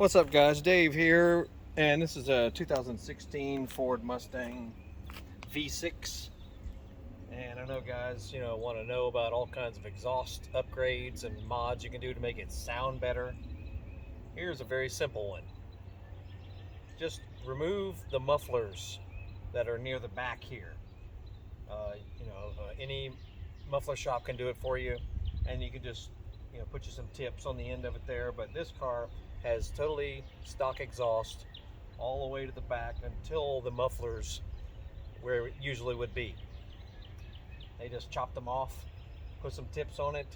What's up, guys? Dave here, and this is a 2016 Ford Mustang V6. And I know guys, want to know about all kinds of exhaust upgrades and mods you can do to make it sound better. Here's a very simple one. Just remove the mufflers that are near the back here. Any muffler shop can do it for you, and you can just put you some tips on the end of it there. But this car has totally stock exhaust all the way to the back until the mufflers where it usually would be. They just chopped them off, put some tips on it.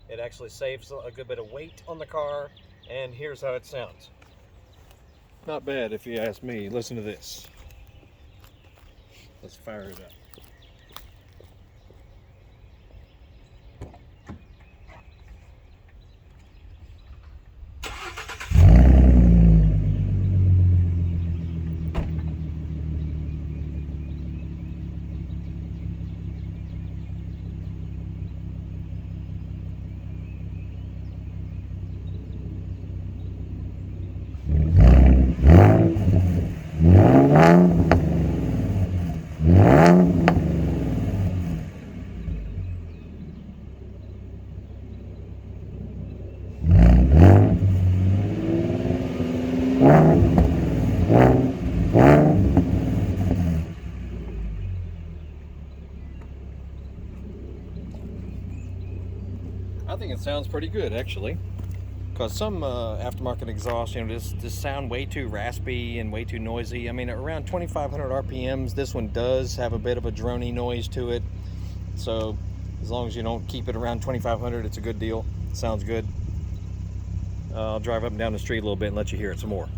It actually saves a good bit of weight on the car, and here's how it sounds. Not bad if you ask me. Listen to this. Let's fire it up. I think it sounds pretty good, actually, because some aftermarket exhaust, just sound way too raspy and way too noisy. I mean, around 2,500 RPMs, this one does have a bit of a drony noise to it. So as long as you don't keep it around 2,500, it's a good deal. It sounds good. I'll drive up and down the street a little bit and let you hear it some more.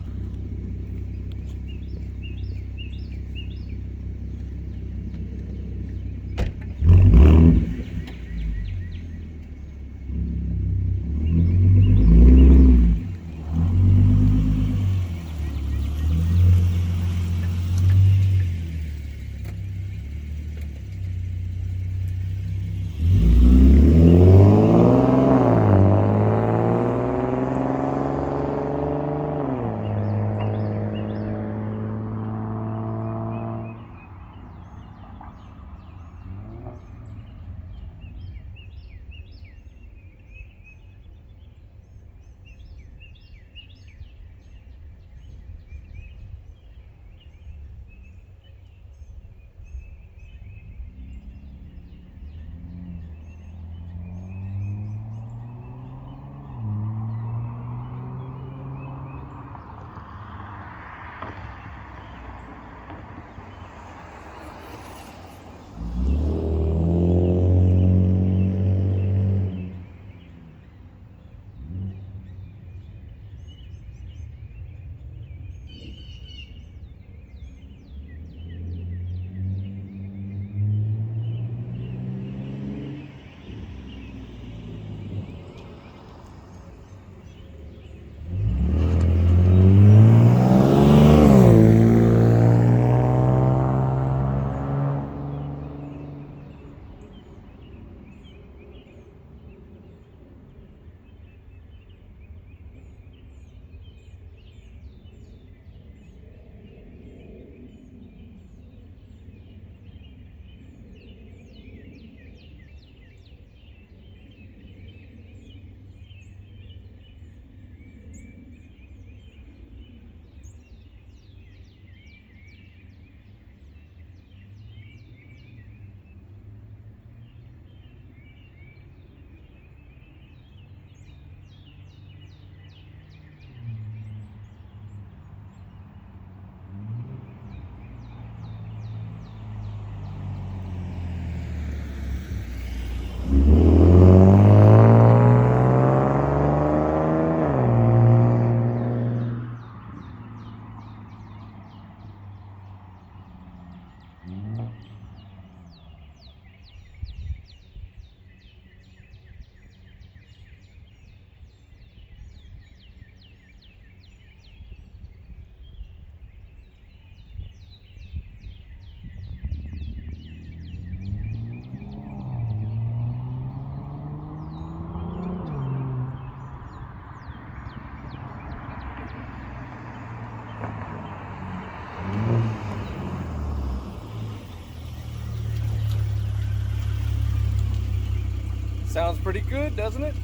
Sounds pretty good, doesn't it?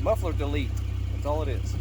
Muffler delete. That's all it is.